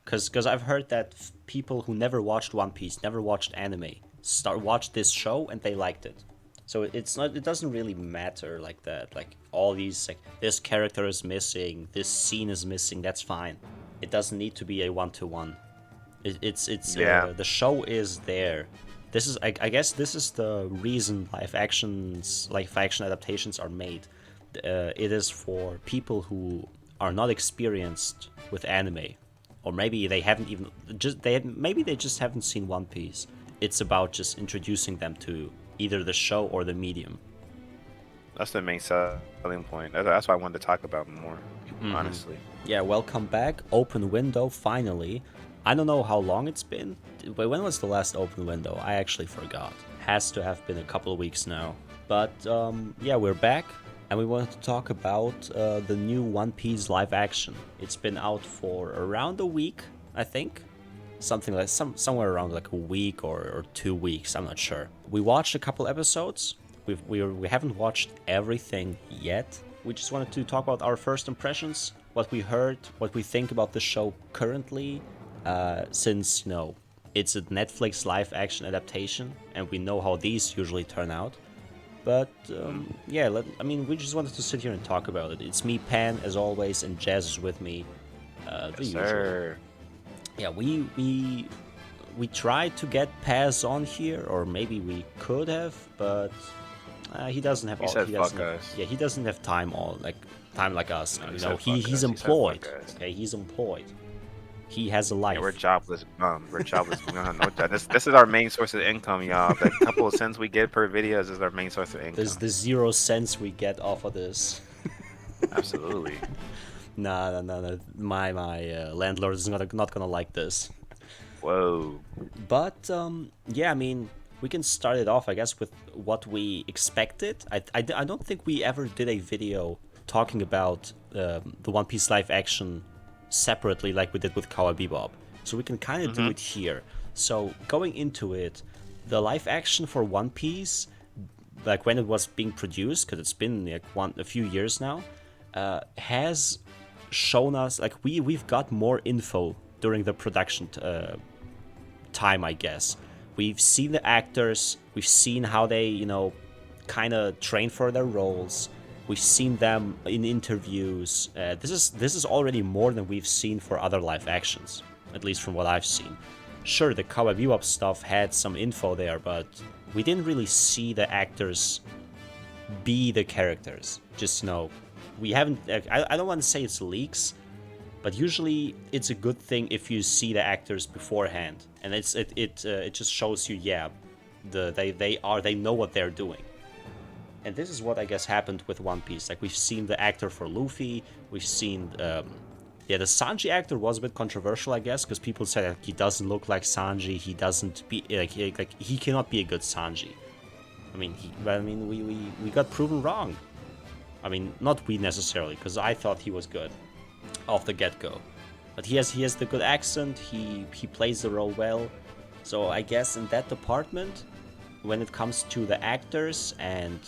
Because I've heard that people who never watched One Piece, never watched anime, watched this show and they liked it. So it's not. It doesn't really matter like that. Like all these, like this character is missing, this scene is missing. That's fine. It doesn't need to be a one-to-one. It's Yeah, the show is there. This is I guess this is the reason live action adaptations are made. It is for people who are not experienced with anime, or maybe they haven't even maybe they just haven't seen One Piece. It's about just introducing them to either the show or the medium. that's the main selling point. That's why I wanted to talk about more, honestly. Yeah, welcome back. Open window, finally. I don't know how long it's been. When was the last open window? I actually forgot. Has to have been a couple of weeks now. But yeah, we're back, and we wanted to talk about the new One Piece live action. It's been out for around a week, I think. Something like somewhere around like a week or 2 weeks. I'm not sure. We watched a couple episodes. We haven't watched everything yet. We just wanted to talk about our first impressions, what we heard, what we think about the show currently, since it's a Netflix live action adaptation, and we know how these usually turn out. But yeah, we just wanted to sit here and talk about it. It's me, Pan, as always, and Jazz is with me, the Yes, usual. sir. Yeah, we tried to get Paz on here, or maybe we could have, but he doesn't have He all. said He fuck doesn't have. us. Yeah, he doesn't have time like us. No, he You know, said fuck he's us. He said employed. fuck us. Okay, he's employed. He has a Yeah, we're life. jobless bums. We're jobless. We don't have no job. This is our main source of income, y'all. The couple of cents we get per video is our main source of There's income. the 0 cents we get off of this. Absolutely. Nah, nah, nah, nah. My landlord is not gonna like this. Whoa. But yeah, we can start it off, I guess, with what we expected. I don't think we ever did a video talking about the One Piece live action separately like we did with Cowboy Bebop. So we can kind of do Mm-hmm. it here. So going into it, the live action for One Piece, like when it was being produced, because it's been like a few years now, has shown us like we've got more info during the production time, I guess. We've seen the actors, we've seen how they, kind of train for their roles. We've seen them in interviews. This is already more than we've seen for other live actions, at least from what I've seen. Sure, the Cowboy Bebop stuff had some info there, but we didn't really see the actors be the characters. Just we haven't. I don't want to say it's leaks, but usually it's a good thing if you see the actors beforehand, and it just shows you, yeah, they know what they're doing. And this is what I guess happened with One Piece. Like we've seen the actor for Luffy, we've seen yeah, the Sanji actor was a bit controversial, I guess, because people said like, he doesn't look like Sanji. He doesn't be like he cannot be a good Sanji. We got proven wrong. Not we necessarily, because I thought he was good off the get go. But he has the good accent. He plays the role well. So I guess in that department, when it comes to the actors and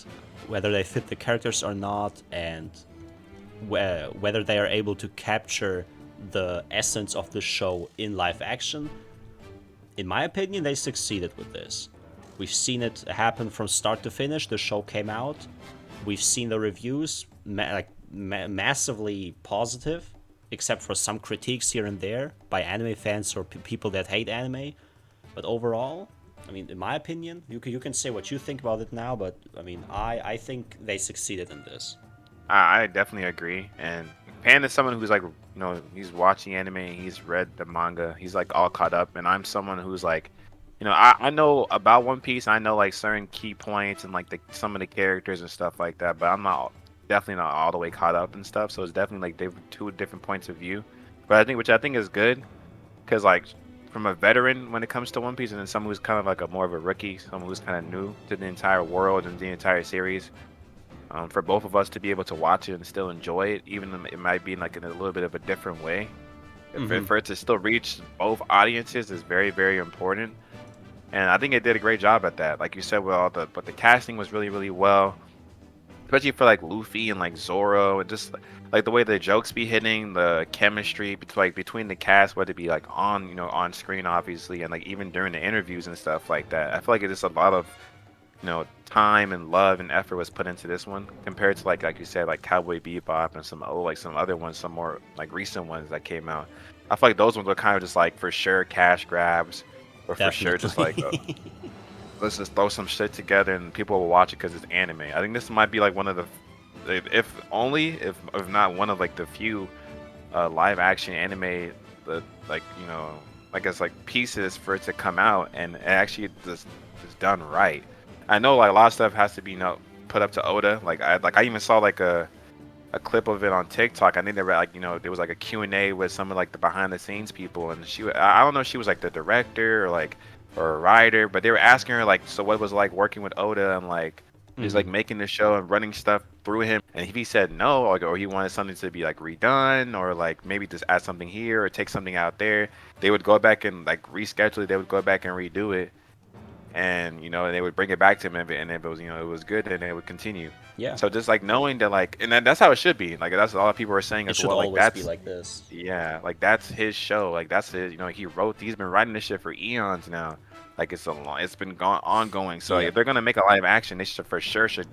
whether they fit the characters or not, and whether they are able to capture the essence of the show in live action, in my opinion, they succeeded with this. We've seen it happen from start to finish. The show came out. We've seen the reviews, massively positive, except for some critiques here and there by anime fans or people that hate anime. But overall, in my opinion, you can say what you think about it now, but I think they succeeded in this. I definitely agree. And Pan is someone who's like, he's watching anime, he's read the manga, he's like all caught up. And I'm someone who's like, I know about One Piece. I know like certain key points and like some of the characters and stuff like that. But I'm not definitely not all the way caught up and stuff. So it's definitely like two different points of view. But which I think is good, because like from a veteran when it comes to One Piece, and then someone who's kind of like a more of a rookie, someone who's kind of new to the entire world and the entire series. For both of us to be able to watch it and still enjoy it, even though it might be like in a little bit of a different way. Mm-hmm. For it to still reach both audiences is very, very important. And I think it did a great job at that. Like you said, but the casting was really, really well. especially for like Luffy and like Zoro, and just like the way the jokes be hitting, the chemistry between the cast, whether it be like on on screen obviously, and like even during the interviews and stuff like that. I feel like it's just a lot of time and love and effort was put into this one compared to like you said, like Cowboy Bebop and some other ones, some more like recent ones that came out. I feel like those ones were kind of just like for sure cash grabs, or for sure just like Definitely. let's just throw some shit together and people will watch it because it's anime. I think this might be like one of the, if only, if not one of like the few live action anime that like I guess like pieces for it to come out and it actually just is done right. I know like a lot of stuff has to be put up to Oda. Like I even saw like a clip of it on TikTok. I think they were like there was like a Q&A with some of like the behind the scenes people, and I don't know if she was like the director or a writer, but they were asking her like, so what was it like working with Oda and like just like Hmm. making the show and running stuff through him. And if he said no, like, or he wanted something to be like redone, or like maybe just add something here or take something out there, they would go back and like reschedule it. They would go back and redo it, and they would bring it back to him, and if it was it was good, then they would continue. Yeah, So just like knowing that, like, and that's how it should be. Like that's a lot of people are saying it as should well. Like always be that's like this. yeah, like that's his show. Like that's his. He wrote. He's been writing this shit for eons now. Like it's a long. It's been ongoing. So Yeah. if they're gonna make a live action, they should for sure should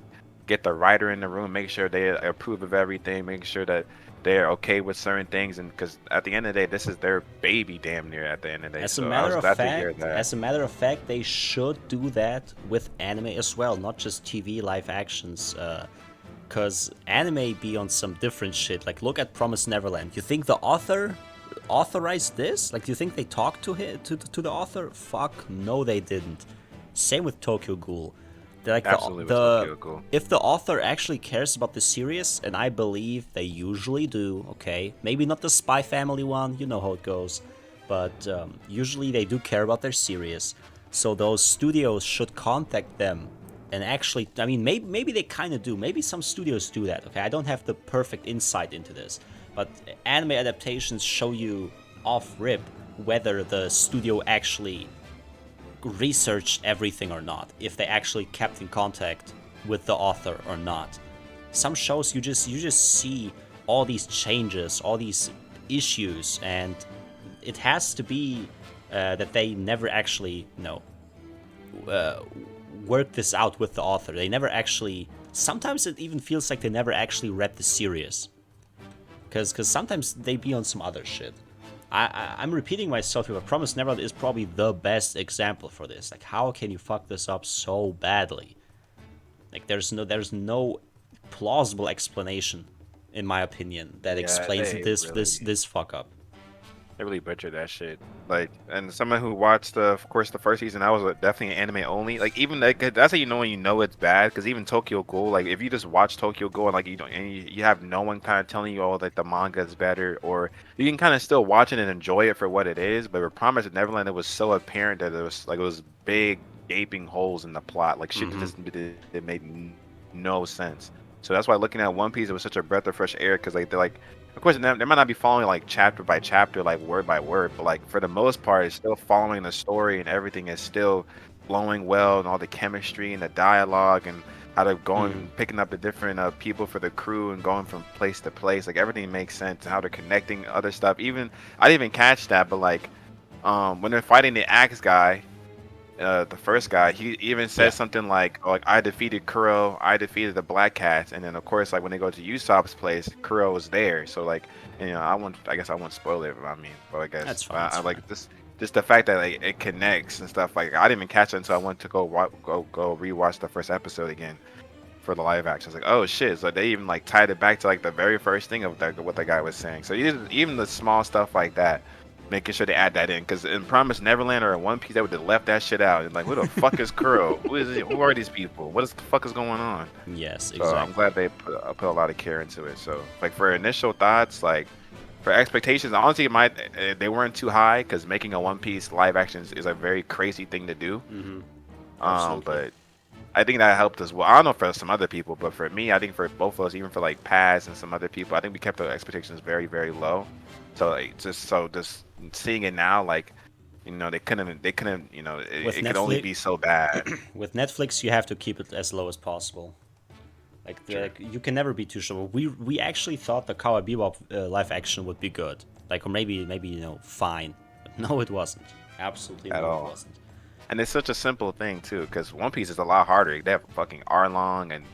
get the writer in the room, make sure they approve of everything, make sure that they're okay with certain things, and because at the end of the day, this is their baby, damn near at the end of the day. As a So I matter was of glad to hear fact, that. as a matter of fact, they should do that with anime as well, not just TV live actions. Cause anime be on some different shit. Like look at Promise Neverland. You think the author authorized this? Like do you think they talked to him, to the author? Fuck no, they didn't. Same with Tokyo Ghoul. They're like Absolutely with the Tokyo Ghoul. if the author actually cares about the series, and I believe they usually do. Okay, maybe not the Spy Family one. You know how it goes, but usually they do care about their series. So those studios should contact them and actually, I mean, maybe they kind of do. Maybe some studios do that. Okay, I don't have the perfect insight into this, but anime adaptations show you off rip whether the studio actually researched everything or not, if they actually kept in contact with the author or not. Some shows you just see all these changes, all these issues, and it has to be that they never actually uh, work this out with the author. They never actually. Sometimes it even feels like they never actually read the series, because sometimes they be on some other shit. I'm repeating myself here, but Promise Neverland is probably the best example for this. Like, how can you fuck this up so badly? Like, there's no plausible explanation, in my opinion, that Yeah, explains this fuck up. they really butchered that shit. Like, and someone who watched of course, the first season, I was definitely an anime only. Like, even like that's how you know when you know it's bad. Because even Tokyo Ghoul, like, if you just watch Tokyo Ghoul and like you don't, and you have no one kind of telling you, oh, like the manga is better, or you can kind of still watch it and enjoy it for what it is. But with Promise Neverland, it was so apparent that it was big gaping holes in the plot, like shit that Mm-hmm. just it made no sense. So that's why looking at One Piece, it was such a breath of fresh air. Because like they're like, of course, they might not be following like chapter by chapter, like word by word, but like for the most part, it's still following the story and everything is still flowing well, and all the chemistry and the dialogue and how they're Mm-hmm. going, picking up the different people for the crew and going from place to place. Like everything makes sense and how they're connecting other stuff. Even I didn't even catch that, but like when they're fighting the axe guy, the first guy, he even Yeah, says something like, oh, like I defeated Kuro, I defeated the Black Cats, and then of course, like when they go to Usopp's place, Kuro was there. So like, I guess I won't spoil it. I mean, but I guess that's fine. That's I fine. like this, just the fact that like, it connects and stuff. Like I didn't even catch it until I went to go rewatch the first episode again for the live action. It's like, oh shit! So they even like tied it back to like the very first thing of what the guy was saying. So even the small stuff like that, making sure they add that in. Because in Promise Neverland or in One Piece, they would have left that shit out. And like, who the fuck is Kuro? Who is it? Who are these people? What is the fuck is going on? Yes, So I'm exactly. glad they put a lot of care into it. So like for initial thoughts, like for expectations, honestly, they weren't too high because making a One Piece live action is a very crazy thing to do. Mm-hmm. Absolutely. But I think that helped as well. I don't know for some other people, but for me, I think for both of us, even for like Paz and some other people, I think we kept the expectations very, very low. So like, just seeing it now, like they couldn't, With it could only Netflix, be so bad. with Netflix, you have to keep it as low as possible. Sure. Like you can never be too sure. We actually thought the Cowboy Bebop live action would be good, like or maybe fine. But no, it wasn't. Absolutely At no, it all. wasn't. And it's such a simple thing too, because One Piece is a lot harder. They have fucking Arlong and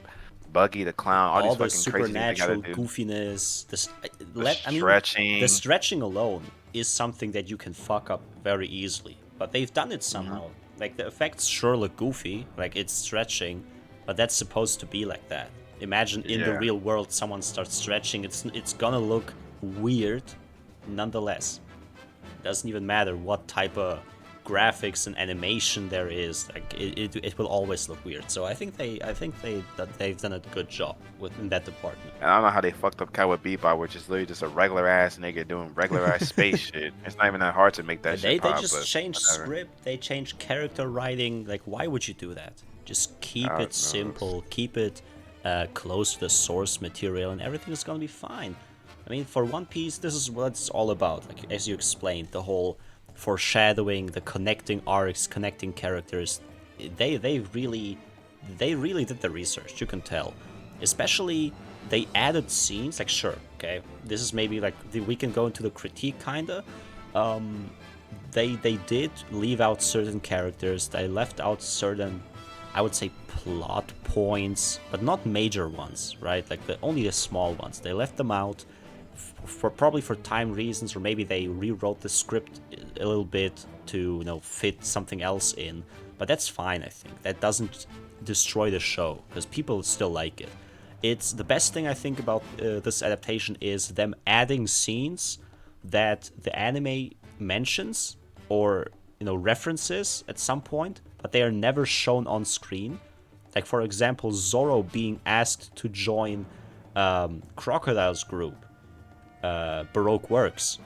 Buggy the Clown, all these All the fucking crazy things they gotta supernatural do. goofiness, this The let I mean, the stretching. stretching alone is something that you can fuck up very easily. But they've done it Hmm. somehow. Like the effects sure look goofy, like it's stretching, but that's supposed to be like that. Imagine in the Yeah. real world someone starts stretching, it's gonna look weird nonetheless. Doesn't even matter what type of graphics and animation there is. Like it will always look weird. So they've done a good job within that department. And I don't know how they fucked up Cowboy Bebop, which is literally just a regular ass nigga doing regular ass space shit. It's not even that hard to make that shit They pop, just but change whatever. script, they change character writing. Like, why would you do that? Just keep God it knows. simple, keep it close to the source material, and everything is gonna be fine. I mean, for One Piece, this is what it's all about. Like as you explained, the whole foreshadowing, the connecting arcs, connecting characters. They they really they really did the research. You can tell, especially they added scenes. Like sure, okay, this is maybe like we can go into the critique kinda. They did leave out certain characters. They left out certain, I would say, plot points, but not major ones, right? Like only the small ones. They left them out for probably for time reasons, or maybe they rewrote the script a little bit to fit something else in. But that's fine. I think that doesn't destroy the show because people still like it. It's the best thing I think about this adaptation is them adding scenes that the anime mentions or references at some point, but they are never shown on screen. Like for example, Zoro being asked to join Crocodile's group, Baroque Works,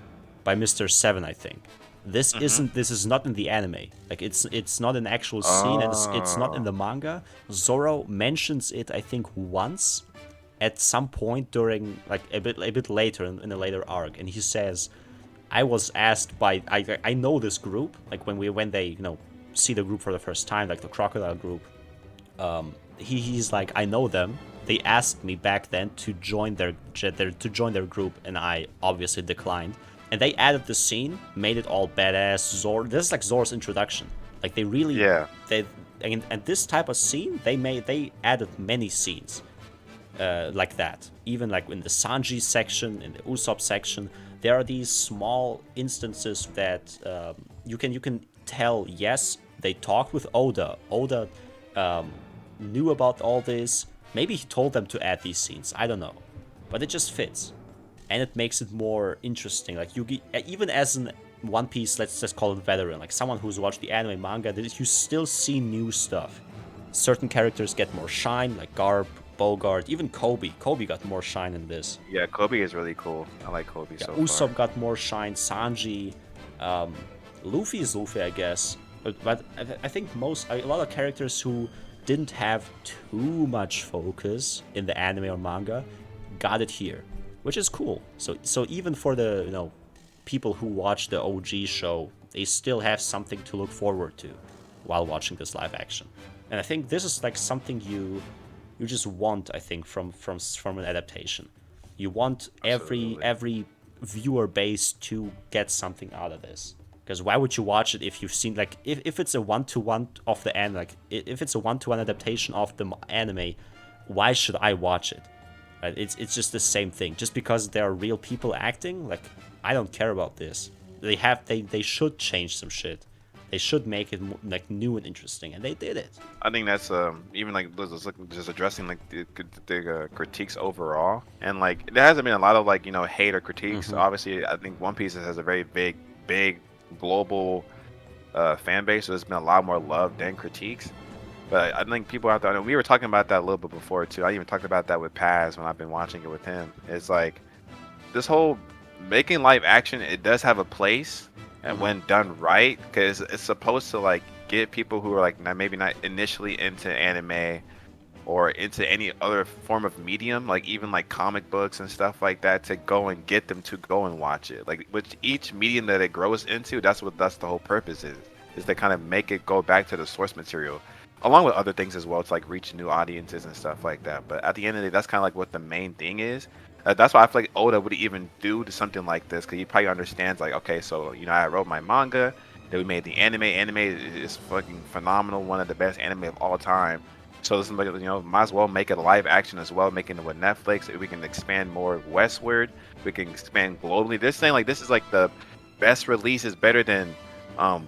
by Mr. Seven, I think. Hmm. This is not in the anime. Like it's not an actual scene, and it's not in Oh. the manga. Zoro mentions it, I think, once at some point during like a bit later in a later arc, and he says, "I was asked by I know this group like when they see the group for the first time, like the Crocodile group. He's like, I know them. They asked me back then to join their group, and I obviously declined. And they added the scene, made it all badass. Zor, this is like Zor's introduction. Like they really Yeah. they and this type of scene they added many scenes like that. Even like in the Sanji section, in the Usopp section, there are these small instances that you can tell. Yes, they talked with Oda. Oda knew about all this. Maybe he told them to add these scenes. I don't know, but it just fits, and it makes it more interesting. Like even as an One Piece, let's just call it veteran, like someone who's watched the anime manga, you still see new stuff. Certain characters get more shine, like Garp, Bogart, even Kobe. Kobe got more shine in this. Yeah, Kobe is really cool. I like Kobe Yeah, so far. Usopp got more shine. Sanji, um, Luffy is Luffy, I guess. But I think a lot of characters who didn't have too much focus in the anime or manga got it here, which is cool. So even for the people who watch the OG show, they still have something to look forward to while watching this live action. And I think this is like something you just want, I think, from an adaptation. You want Absolutely. every viewer base to get something out of this. Because why would you watch it if you've seen like if it's a one-to-one of the anime, like if it's a one-to-one adaptation of the anime, why should I watch it? Right? It's just the same thing. Just because there are real people acting, like I don't care about this. They should change some shit. They should make it like new and interesting, and they did it. I think that's even like just addressing like the critiques overall, and like there hasn't been a lot of like hate or critiques. Mm-hmm. Obviously, I think One Piece has a very big global fan base, so there's been a lot more love than critiques. But I think people have to. I know we were talking about that a little bit before too. I even talked about that with Paz when I've been watching it with him. It's like this whole making live action, it does have a place, and Mm-hmm. when done right, because it's supposed to like get people who are like maybe not initially into anime or into any other form of medium, like even like comic books and stuff like that, to go and get them to go and watch it. Like with each medium that it grows into, that's the whole purpose is to kind of make it go back to the source material. along with other things as well, to like reach new audiences and stuff like that. But at the end of the day, that's kind of like what the main thing is. That's why I feel like Oda would even do to something like this, because he probably understands like, okay, so I wrote my manga, then we made the anime. Anime is fucking phenomenal, one of the best anime of all time. So this is like, might as well make it live action as well, making it with Netflix. If we can expand more westward, we can expand globally. This thing, like, this is like the best release, is better than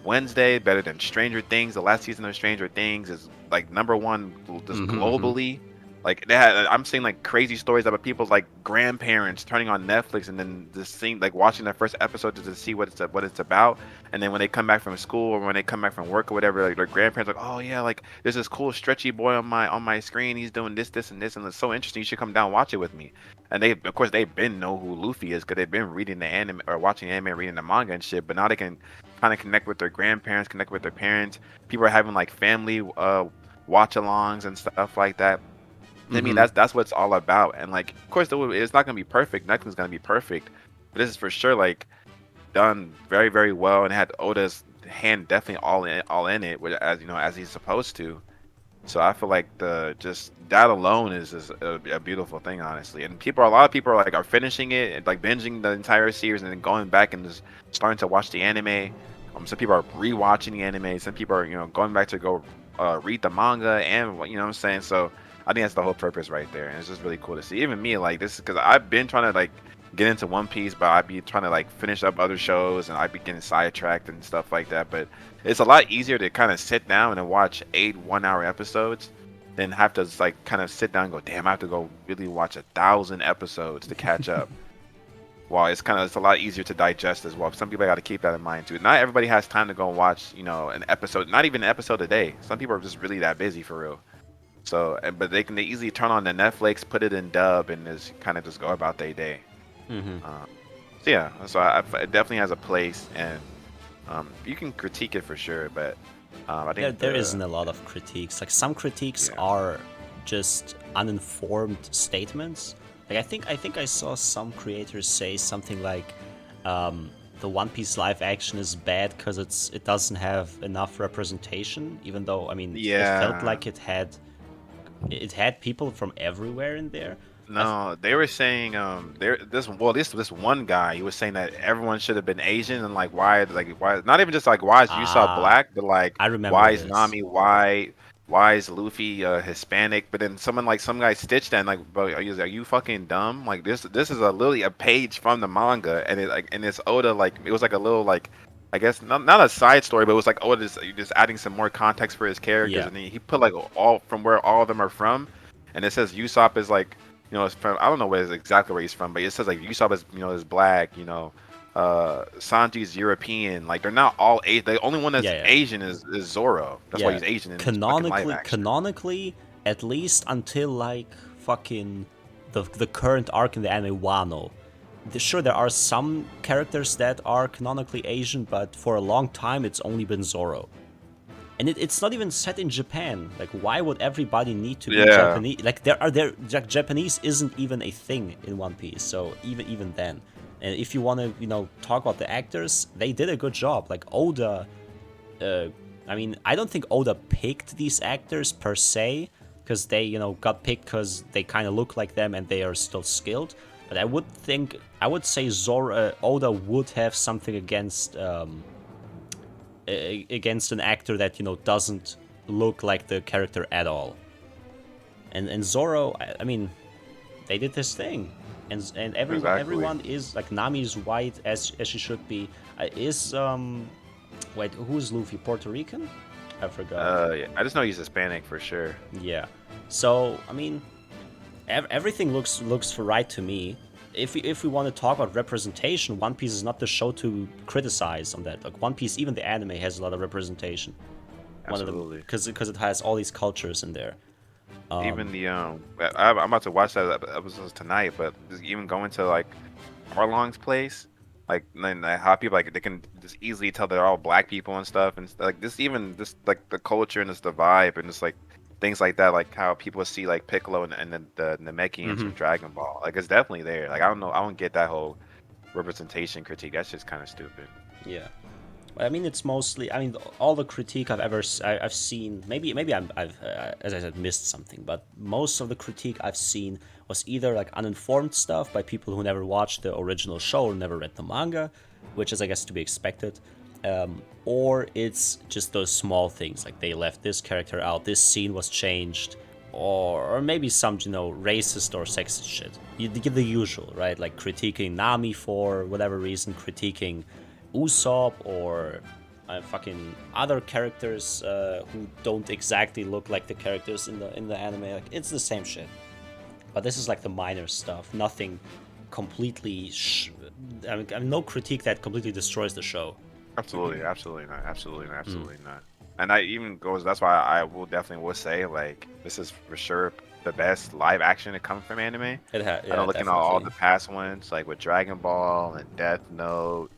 Wednesday, better than Stranger Things. The last season of Stranger Things is like #1 just Mm-hmm. globally. Like I'm seeing like crazy stories about people's like grandparents turning on Netflix and then just seeing, like, watching their first episode just to see what it's about. And then when they come back from school or when they come back from work or whatever, like their grandparents like, oh yeah, like there's this cool stretchy boy on my screen. He's doing this, and this, and it's so interesting. You should come down and watch it with me. And they, of course, they've been know who Luffy is because they've been reading the anime or watching anime, reading the manga and shit. But now they can kind of connect with their grandparents, connect with their parents. People are having like family watch-alongs and stuff like that. I mean, Mm-hmm. that's what it's all about. And like, of course, it's not gonna be perfect. Nothing's gonna be perfect. But this is for sure like done very, very well, and had Oda's hand definitely all in it, as as he's supposed to. So I feel like the just that alone is just a beautiful thing, honestly. And a lot of people are like are finishing it, and like binging the entire series, and then going back and just starting to watch the anime. Some people are rewatching the anime. Some people are going back to go read the manga, and what I'm saying. So I think that's the whole purpose right there, and it's just really cool to see. Even me, like, this is because I've been trying to like get into One Piece, but I'd be trying to like finish up other shows, and I'd be getting sidetracked and stuff like that. But it's a lot easier to kind of sit down and watch 8 1-hour episodes than have to just, like, kind of sit down and go, damn, I have to go really watch 1,000 episodes to catch up. Well, it's a lot easier to digest as well. Some people got to keep that in mind too. Not everybody has time to go and watch an episode, not even an episode a day. Some people are just really that busy for real. So, but they easily turn on the Netflix, put it in dub, and just kind of just go about their day. Mm-hmm. Uh, so yeah, it definitely has a place, and you can critique it for sure, but I think There isn't a lot of critiques. Like, some critiques yeah, are just uninformed statements. Like, I think I saw some creators say something like, the One Piece live action is bad because it doesn't have enough representation. Even though, I mean, it felt yeah. like it had people from everywhere in there. I th- No, they were saying this one guy, he was saying that everyone should have been Asian, and like why not even just like why is Usopp ah, black, but like I remember why is this. Nami white, why is Luffy Hispanic? But then some guy stitched that and like, bro, are you fucking dumb? Like this is literally a page from the manga, and it's Oda, like it was like a little, like, I guess not a side story, but it was like Oda just adding some more context for his characters, Yeah, and he put like all from where all of them are from, and it says Usopp is like, it's from, I don't know exactly where he's from, but it says like Usopp is is black, Sanji's European. Like they're not all the only one that's yeah, yeah. Asian is Zoro. That's why Yeah, he's Asian in this fucking live canonically, action. canonically, at least until like fucking the current arc in the anime Wano. Sure, there are some characters that are canonically Asian, but for a long time it's only been Zoro. And it's not even set in Japan. Like, why would everybody need to be Yeah, Japanese? Like, like, Japanese isn't even a thing in One Piece. So even then, and if you want to talk about the actors, they did a good job. Like, Oda, uh, I mean, I don't think Oda picked these actors per se, because they, got picked because they kind of look like them and they are still skilled. But I would say Oda would have something against an actor that doesn't look like the character at all. And Zoro, I mean, they did this thing, and exactly. everyone is like, Nami is white as she should be. Is wait, who's Luffy? Puerto Rican? I forgot. Yeah, I just know he's Hispanic for sure. Yeah. So I mean, everything looks right to me. If we want to talk about representation, One Piece is not the show to criticize on that. Like, One Piece, even the anime has a lot of representation. One of them, Absolutely. because it has all these cultures in there. Even the I'm about to watch that episode tonight, but just even going to like Arlong's place, like, then how people, like, they can just easily tell they're all black people and stuff, and like this, even just like the culture and just the vibe and just like things like that, like how people see like Piccolo and the Namekians Hmm. from Dragon Ball, like it's definitely there. Like I don't know, I don't get that whole representation critique. That's just kind of stupid. Yeah. I mean, it's mostly. I mean, all the critique I've seen. Maybe I've as I said, missed something. But most of the critique I've seen was either like uninformed stuff by people who never watched the original show or never read the manga, which is, I guess, to be expected. Or it's just those small things, like they left this character out, this scene was changed, or maybe some, racist or sexist shit. You get the usual, right? Like critiquing Nami for whatever reason, critiquing Usopp or fucking other characters who don't exactly look like the characters in the anime. Like it's the same shit, but this is like the minor stuff. Nothing completely. No critique that completely destroys the show. Absolutely, absolutely not, absolutely not, absolutely not. And I even goes. That's why I will definitely will say like this is for sure the best live action to come from anime. Yeah, I know looking at all definitely. the past ones like with Dragon Ball and Death Note,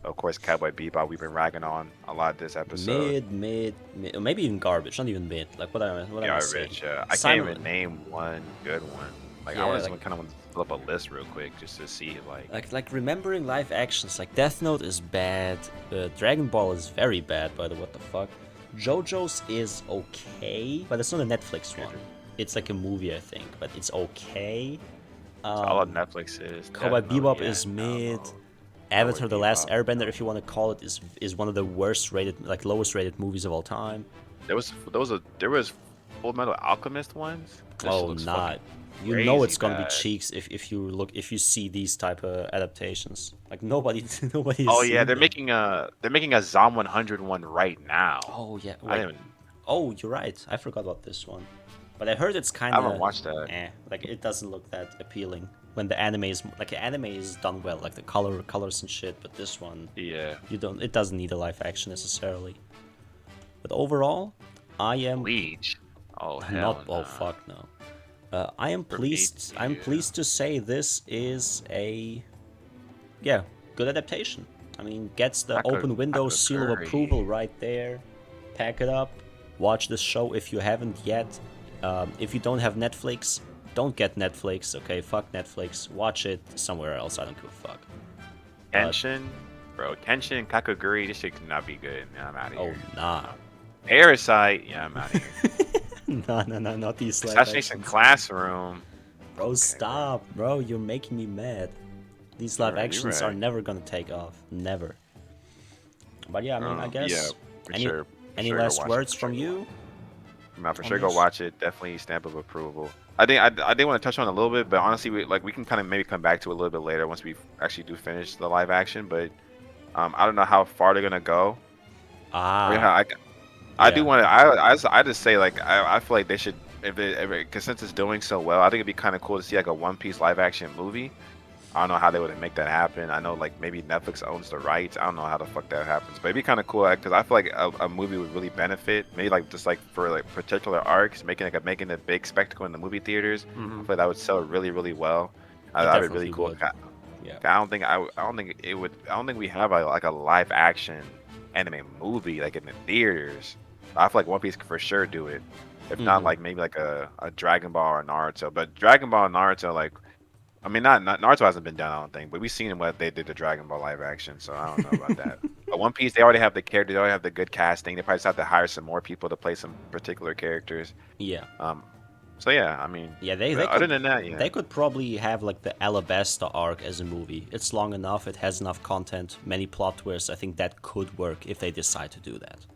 of course Cowboy Bebop we've been ragging on a lot this episode. Mid, or maybe even garbage. Not even mid. Like what am I Yeah, saying? Rich. I can't Simon, even name one good one. Like I yeah, want to like kind of want to pull up a list real quick just to see like. like remembering live actions. Like Death Note is bad. Dragon Ball is very bad. By the what the fuck. JoJo's is okay, but it's not a Netflix one. It's like a movie, I think, but it's okay. So all of Netflix is Cowboy Death Note, Bebop yeah, is mid. no. Cowboy Avatar: The Last Bebop. Airbender, if you want to call it, is one of the worst rated, like lowest rated movies of all time. There was Full Metal Alchemist ones. This shit Oh, looks fucking not. You know it's crazy gonna be bad. cheeks if you see these type of adaptations. Like nobody nobody has Oh yeah, seen them. they're making a Zom 100 one right now. Oh yeah, I wait. didn't even, Oh, you're right. I forgot about this one. But I heard it's I kind haven't of watched that. like it doesn't look that appealing when the anime is done well, like the colors and shit. But this one, Yeah, it doesn't need a live action necessarily. But overall, I am Bleach. Oh not. hell Oh nah. fuck no. I am For me, pleased. I'm yeah. pleased to say this is a good adaptation. I mean, gets the open I window could seal of approval agree. right there. Pack it up. Watch this show if you haven't yet. If you don't have Netflix, don't get Netflix. Okay, fuck Netflix. Watch it somewhere else. I don't give a fuck. But Tenshin, bro. Tenshin, Kakaguri. This shit cannot be good. Man, I'm out of oh here. nah, Parasite. Yeah, I'm out of here. no, not these live Assassination actions. Classroom. Bro, Okay, bro. stop, bro. You're making me mad. These You're live right. You're actions are right. never gonna take off. Never. But yeah, I mean, I Yeah, guess for any sure. For any sure, go last watch it. words For sure, from go watch you it. Nah, for on sure, go this? watch it. Definitely stamp of approval. I did want to touch on it a little bit, but honestly, we can kind of maybe come back to it a little bit later once we actually do finish the live action. But I don't know how far they're gonna go. Or Ah, yeah, I do yeah, want to. I just say like I feel like they should if because since it's doing so well, I think it'd be kind of cool to see like a One Piece live action movie. I don't know how they would make that happen. I know like maybe Netflix owns the rights. I don't know how the fuck that happens, but it'd be kind of cool because I feel like a movie would really benefit. Maybe like just like for like particular arcs, making a big spectacle in the movie theaters. I hmm, feel like that would sell really really well. it That'd be really definitely cool. would. Yeah, I don't think it would. I don't think we have like a live action anime movie like in the theaters. I feel like One Piece could for sure do it. If not, hmm, like maybe like a Dragon Ball or Naruto. But Dragon Ball and Naruto, like I mean, not Naruto hasn't been done, I don't think, but we've seen what they did to Dragon Ball live action, so I don't know about that. But One Piece, they already have the characters, they already have the good casting. They probably just have to hire some more people to play some particular characters. yeah, Um, so yeah, I mean, yeah. but other than that, yeah, They could probably have like the Alabasta arc as a movie. It's long enough. It has enough content, many plot twists. I think that could work if they decide to do that.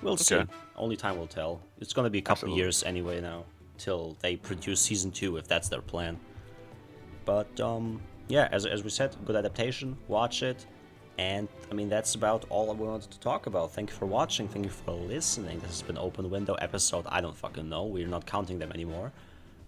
We'll okay, see. Only time will tell. It's gonna be a couple of absolutely. years anyway now till they produce season two if that's their plan. But yeah, as we said, good adaptation. Watch it, and I mean that's about all I wanted to talk about. Thank you for watching. Thank you for listening. This has been Open Window episode. I don't fucking know. We're not counting them anymore.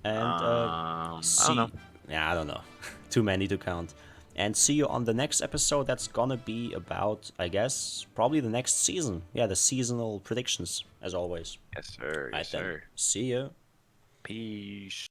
And I don't know. see, yeah, I don't know. Too many to count. And see you on the next episode. That's gonna be about, I guess, probably the next season. Yeah, the seasonal predictions, as always. Yes, sir. Right Yes, then. sir. See you. Peace.